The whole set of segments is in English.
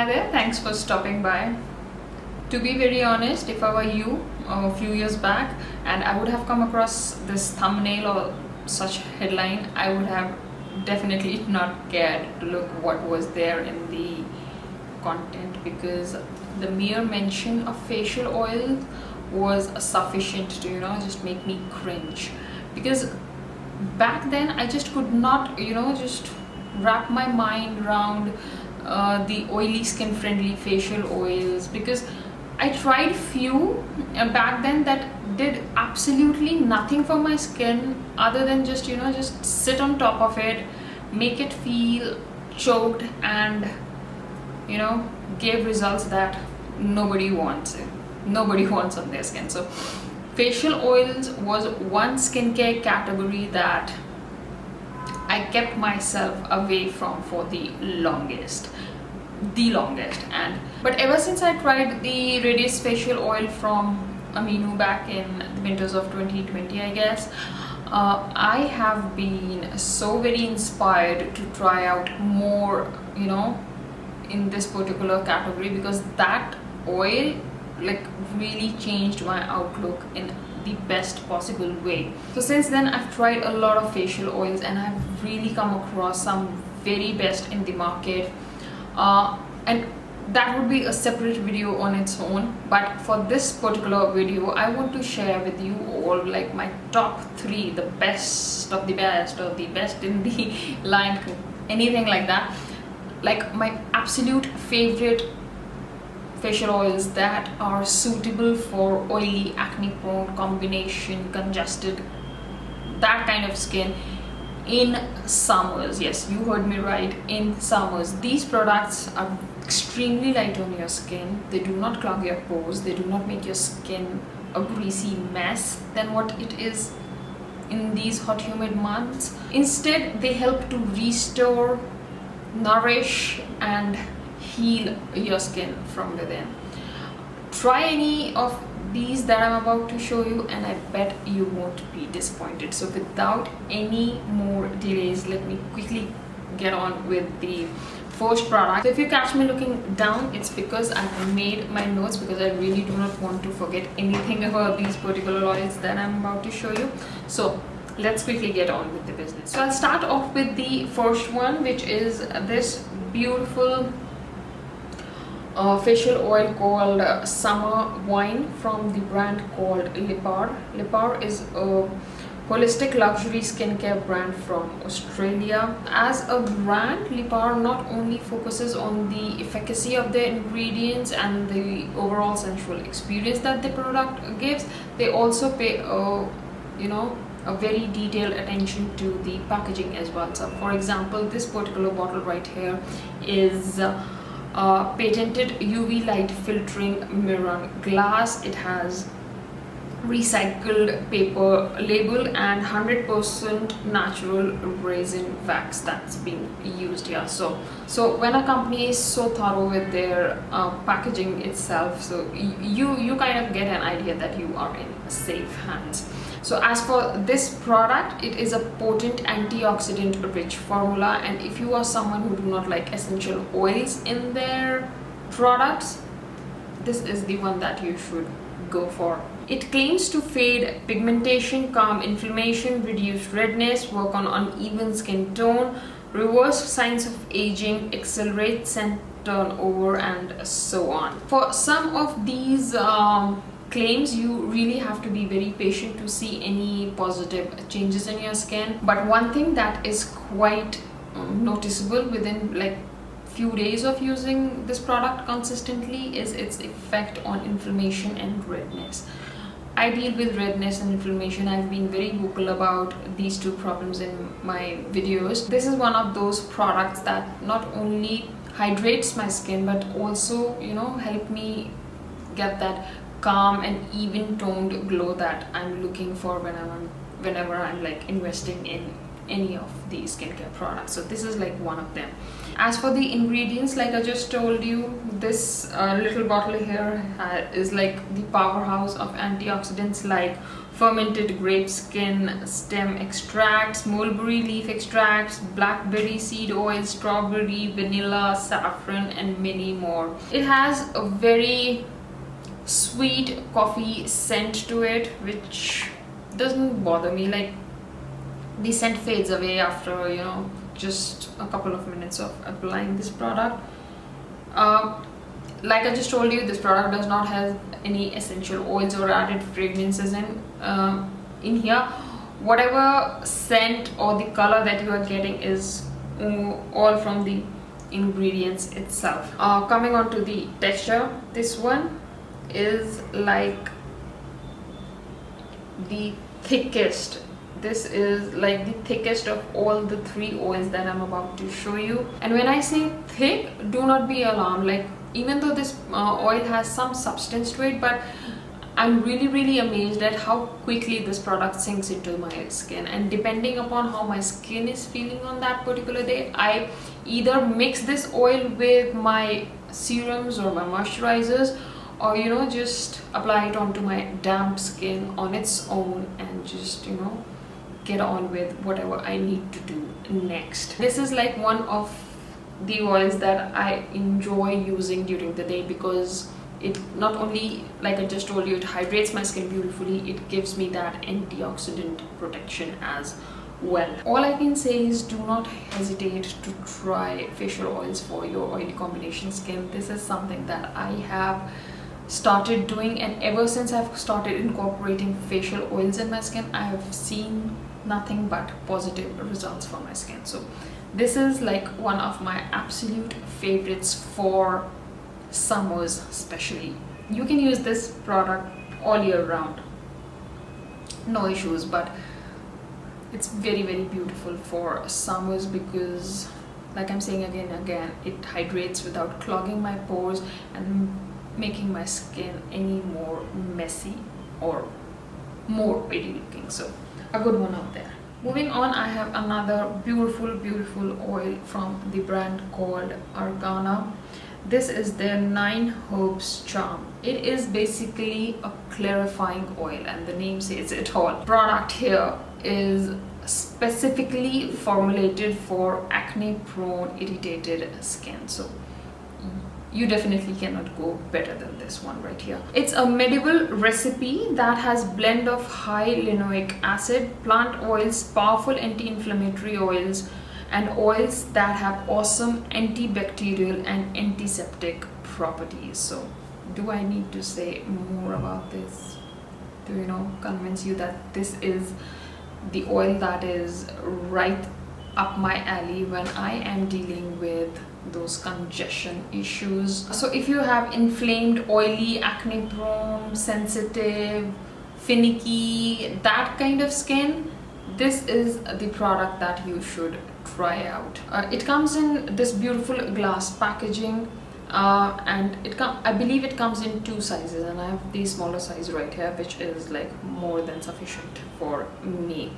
there, thanks for stopping by. To be very honest, if I were you a few years back and I would have come across this thumbnail or such headline, I would have definitely not cared to look what was there in the content, because the mere mention of facial oil was sufficient to just make me cringe. Because back then I just could not just wrap my mind around the oily skin friendly facial oils, because I tried few back then that did absolutely nothing for my skin other than just just sit on top of it, make it feel choked, and gave results that nobody wants on their skin. So facial oils was one skincare category that I kept myself away from for the longest. But ever since I tried the Radius facial oil from Aminu back in the winters of 2020, I guess, I have been so very inspired to try out more in this particular category, because that oil really changed my outlook in the best possible way. So since then I've tried a lot of facial oils and I've really come across some very best in the market, and that would be a separate video on its own. But for this particular video I want to share with you all my top 3, the best of the best, or the best in the line, anything like that, my absolute favorite facial oils that are suitable for oily, acne prone, combination, congested, that kind of skin in summers. Yes, you heard me right, in summers. These products are extremely light on your skin. They do not clog your pores, they do not make your skin a greasy mess than what it is in these hot humid months. Instead, they help to restore, nourish and heal your skin from within. Try any of these that I'm about to show you and I bet you won't be disappointed. So without any more delays, let me quickly get on with the first product. So if you catch me looking down, it's because I've made my notes, because I really do not want to forget anything about these particular oils that I'm about to show you. So let's quickly get on with the business. So I'll start off with the first one, which is this beautiful facial oil called Summer Wine from the brand called Lepaar. Lepaar is a holistic luxury skincare brand from Australia. As a brand, Lepaar not only focuses on the efficacy of their ingredients and the overall sensual experience that the product gives, they also pay a very detailed attention to the packaging as well. So for example, this particular bottle right here is patented UV light filtering mirror glass. It has recycled paper label and 100% natural resin wax that's being used here. So when a company is so thorough with their packaging itself, so you kind of get an idea that you are in safe hands. So as for this product, it is a potent antioxidant rich formula, and if you are someone who do not like essential oils in their products, this is the one that you should go for. It claims to fade pigmentation, calm inflammation, reduce redness, work on uneven skin tone, reverse signs of aging, accelerate scent turnover, and so on. For some of these claims, you really have to be very patient to see any positive changes in your skin. But one thing that is quite noticeable within few days of using this product consistently is its effect on inflammation and redness. I deal with redness and inflammation. I've been very vocal about these two problems in my videos. This is one of those products that not only hydrates my skin but also help me get that calm and even toned glow that I'm looking for whenever I'm investing in any of the skincare products. So this is like one of them. As for the ingredients, like I just told you, this little bottle here is like the powerhouse of antioxidants like fermented grape skin stem extracts, mulberry leaf extracts, blackberry seed oil, strawberry, vanilla, saffron, and many more. It has a very sweet coffee scent to it, which doesn't bother me. Like, the scent fades away after, you know, just a couple of minutes of applying this product. Like I just told you, this product does not have any essential oils or added fragrances in here. Whatever scent or the color that you are getting is all from the ingredients itself. Coming on to the texture, this one is like the thickest. This is like the thickest of all the 3 oils that I'm about to show you. And when I say thick, do not be alarmed. Like, even though this oil has some substance to it, but I'm really amazed at how quickly this product sinks into my skin. And depending upon how my skin is feeling on that particular day, I either mix this oil with my serums or my moisturizers, or, you know, just apply it onto my damp skin on its own and just, you know, get on with whatever I need to do next. This is like one of the oils that I enjoy using during the day, because it not only, like I just told you, it hydrates my skin beautifully, it gives me that antioxidant protection as well. All I can say is, do not hesitate to try facial oils for your oily combination skin. This is something that I have started doing, and ever since I've started incorporating facial oils in my skin, I have seen nothing but positive results for my skin. So this is like one of my absolute favorites for summers especially. You can use this product all year round, no issues, but it's very beautiful for summers because, like I'm saying again and again, it hydrates without clogging my pores and making my skin any more messy or more oily looking. So a good one out there. Moving on, I have another beautiful oil from the brand called Arcana. This is their 9 herbs charm. It is basically a clarifying oil, and the name says it all. Product here is specifically formulated for acne prone, irritated skin. So you definitely cannot go better than this one right here. It's a medieval recipe that has blend of high linoleic acid, plant oils, powerful anti-inflammatory oils, and oils that have awesome antibacterial and antiseptic properties. So do I need to say more about this to, you know, convince you that this is the oil that is right up my alley when I am dealing with those congestion issues? So if you have inflamed, oily, acne prone, sensitive, finicky, that kind of skin, this is the product that you should try out. It comes in this beautiful glass packaging, and I believe it comes in 2 sizes, and I have the smaller size right here, which is like more than sufficient for me.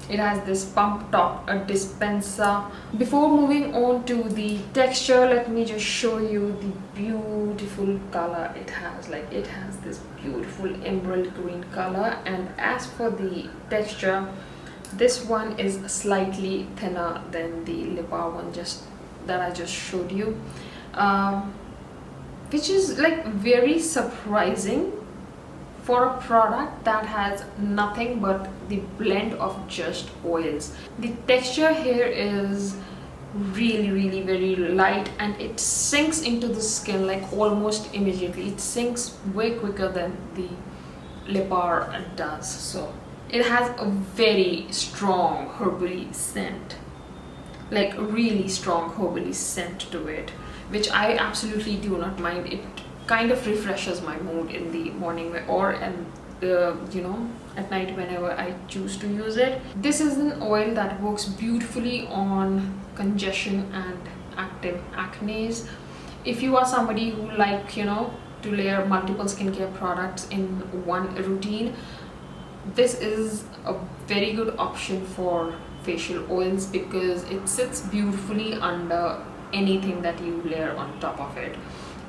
It has this pump top, a dispenser. Before moving on to the texture, let me just show you the beautiful color it has. Like, it has this beautiful emerald green color, and as for the texture, this one is slightly thinner than the lepaar one that I just showed you, which is like very surprising for a product that has nothing but the blend of just oils. The texture here is really very light, and it sinks into the skin like almost immediately. It sinks way quicker than the lepaar does. So it has a very strong herbally scent, like really strong herbally scent to it, which I absolutely do not mind. It kind of refreshes my mood in the morning or you know, at night whenever I choose to use it. This is an oil that works beautifully on congestion and active acnes. If you are somebody who like, you know, to layer multiple skincare products in one routine, this is a very good option for facial oils because it sits beautifully under anything that you layer on top of it,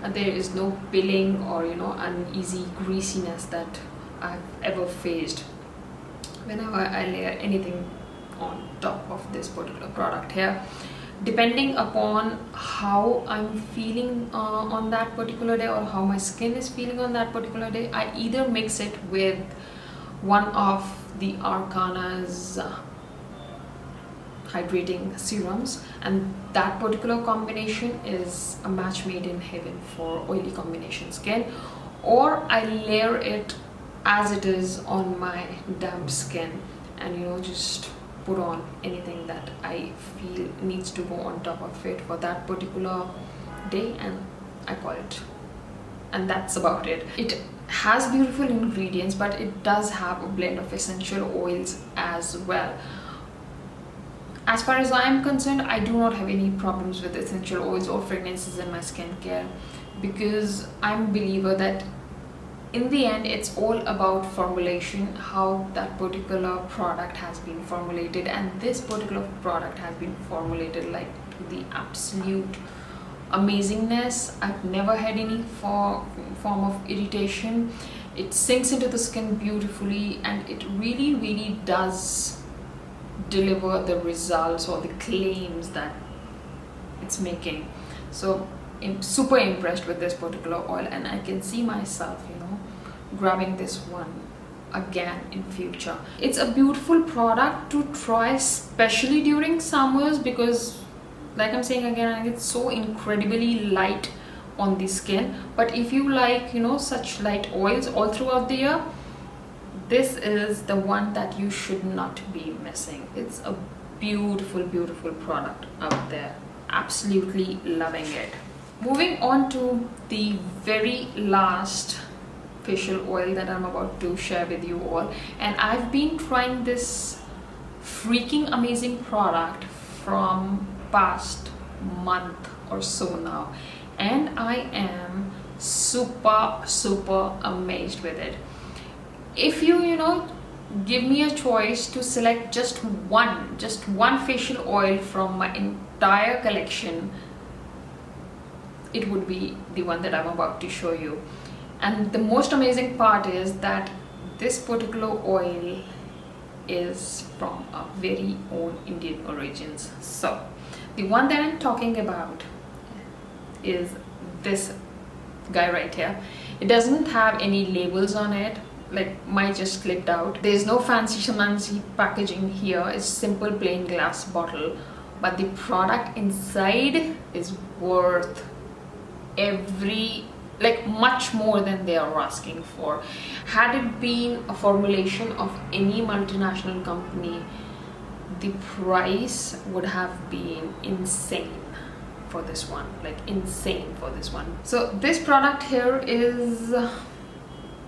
and there is no pilling or uneasy greasiness that I've ever faced whenever I layer anything on top of this particular product here. Depending upon how I'm feeling on that particular day, or how my skin is feeling on that particular day, I either mix it with one of the Arcana's hydrating serums, and that particular combination is a match made in heaven for oily combination skin, or I layer it as it is on my damp skin and just put on anything that I feel needs to go on top of it for that particular day, and I call it, and that's about it. It has beautiful ingredients, but it does have a blend of essential oils as well. As far as I am concerned, I do not have any problems with essential oils or fragrances in my skincare, because I'm a believer that in the end it's all about formulation, how that particular product has been formulated, and this particular product has been formulated like to the absolute amazingness. I've never had any form of irritation. It sinks into the skin beautifully, and it really does deliver the results or the claims that it's making. So I'm super impressed with this particular oil, and I can see myself grabbing this one again in future. It's a beautiful product to try, especially during summers, because like I'm saying again, it's so incredibly light on the skin. But if you like such light oils all throughout the year, this is the one that you should not be missing. It's a beautiful product out there. Absolutely loving it. Moving on to the very last facial oil that I'm about to share with you all, and I've been trying this freaking amazing product from past month or so now, and I am super amazed with it. If you give me a choice to select just one facial oil from my entire collection, it would be the one that I'm about to show you. And the most amazing part is that this particular oil is from our very own Indian origins. So the one that I'm talking about is this guy right here. It doesn't have any labels on it, like mine just clipped out. There's no fancy schmancy packaging here. It's simple plain glass bottle, but the product inside is worth much more than they are asking for. Had it been a formulation of any multinational company, the price would have been insane for this one, So this product here is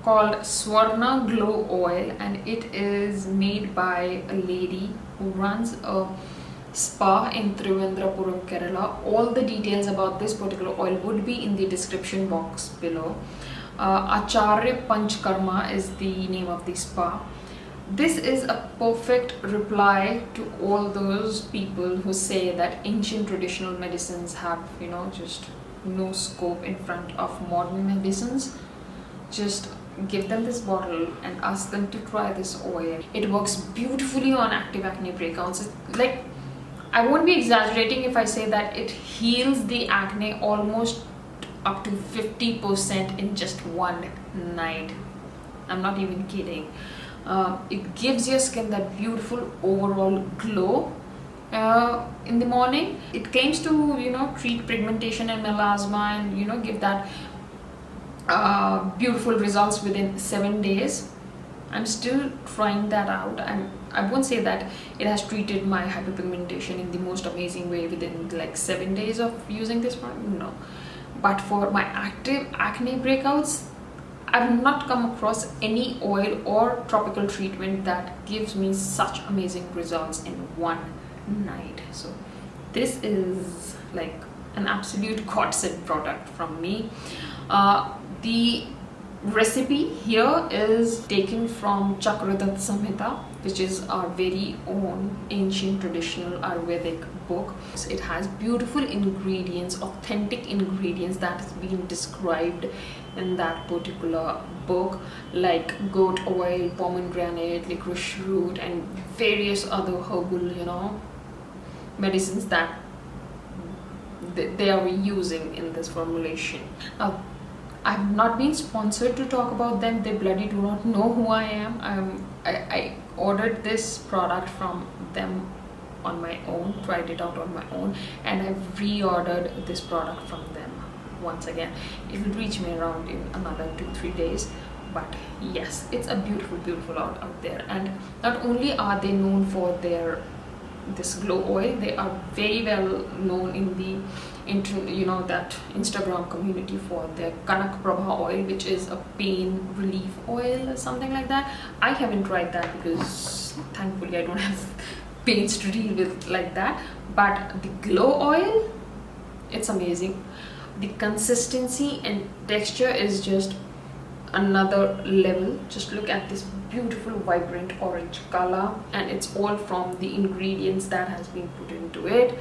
called Suvarna Glow Oil, and it is made by a lady who runs a spa in Thiruvananthapuram, Kerala. All the details about this particular oil would be in the description box below. Acharya Panchakarma is the name of the spa. This is a perfect reply to all those people who say that ancient traditional medicines have just no scope in front of modern medicines. Just give them this bottle and ask them to try this oil. It works beautifully on active acne breakouts. I won't be exaggerating if I say that it heals the acne almost up to 50% in just one night. I'm not even kidding. It gives your skin that beautiful overall glow in the morning. It claims to treat pigmentation and melasma and give that beautiful results within 7 days. I'm still trying that out, and I won't say that it has treated my hyperpigmentation in the most amazing way within 7 days of using this product, no. But for my active acne breakouts, I've not come across any oil or tropical treatment that gives me such amazing results in one night. So this is an absolute godsend product from me. The recipe here is taken from Chakradat Samhita, which is our very own ancient traditional Ayurvedic book. It has beautiful ingredients, authentic ingredients that is being described in that particular book, like goat oil, pomegranate, licorice root, and various other herbal, medicines that they are using in this formulation. Now, I've not been sponsored to talk about them. They bloody do not know who I am. I ordered this product from them on my own, tried it out on my own, and I've reordered this product from them once again. It will reach me around in another 2-3 days. But yes, it's a beautiful out there. And not only are they known for this glow oil, they are very well known in the that Instagram community for their Prabha oil, which is a pain relief oil or something like that. I haven't tried that because thankfully I don't have pains to deal with like that. But the glow oil, it's amazing. The consistency and texture is just another level. Just look at this beautiful vibrant orange color, and it's all from the ingredients that has been put into it.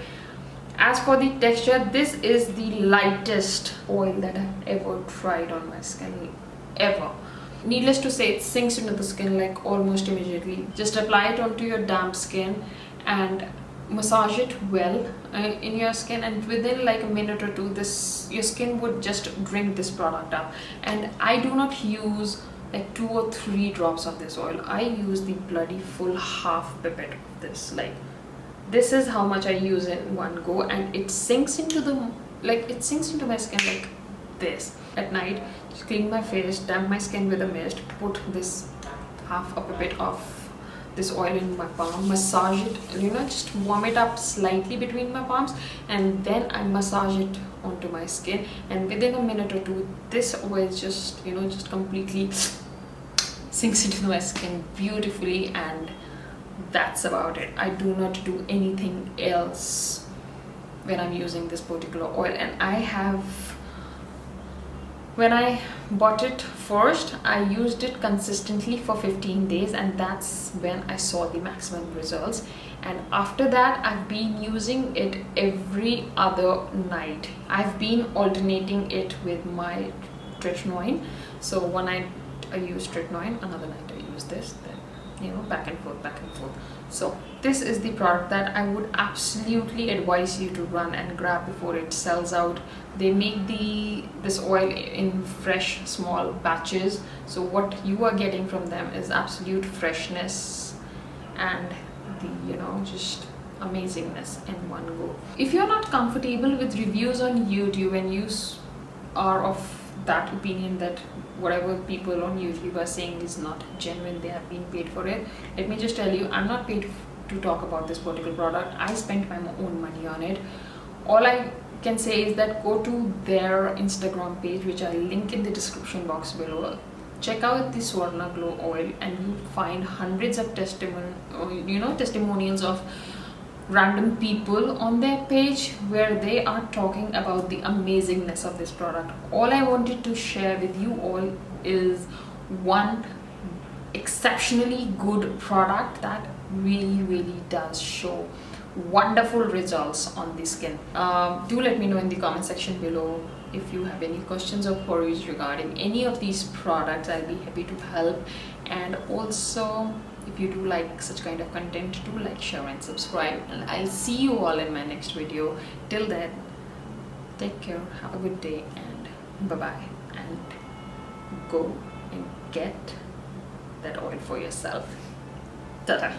As for the texture, this is the lightest oil that I've ever tried on my skin, ever. Needless to say, it sinks into the skin like almost immediately. Just apply it onto your damp skin and massage it well in your skin, and within like a minute or two, your skin would just drink this product up. And I do not use like 2 or 3 drops of this oil. I use the bloody full half pipette of this. Like, this is how much I use in one go, and it sinks into my skin like this. At night, just clean my face, damp my skin with a mist, put this half a pipette of this oil in my palm, massage it, just warm it up slightly between my palms, and then I massage it onto my skin, and within a minute or two, this oil just completely sinks into my skin beautifully, and that's about it. I do not do anything else when I'm using this particular oil. And when I bought it first, I used it consistently for 15 days, and that's when I saw the maximum results. And after that, I've been using it every other night. I've been alternating it with my tretinoin. So one night I use tretinoin, another night I use this, then back and forth. So this is the product that I would absolutely advise you to run and grab before it sells out. They make this oil in fresh small batches, so what you are getting from them is absolute freshness and the just amazingness in one go. If you're not comfortable with reviews on YouTube and you are of that opinion that whatever people on YouTube are saying is not genuine, they have been paid for it, let me just tell you, I'm not paid to talk about this particular product. I spent my own money on it. All I can say is that go to their Instagram page, which I'll link in the description box below. Check out the Suvarna Glow Oil, and you'll find hundreds of testimonials of random people on their page where they are talking about the amazingness of this product. All I wanted to share with you all is one exceptionally good product that really does show wonderful results on the skin. Do let me know in the comment section below if you have any questions or queries regarding any of these products. I'll be happy to help. And also, if you do like such kind of content, do like, share and subscribe, and I'll see you all in my next video. Till then, take care, have a good day, and bye bye, and go and get that oil for yourself. Ta-ta.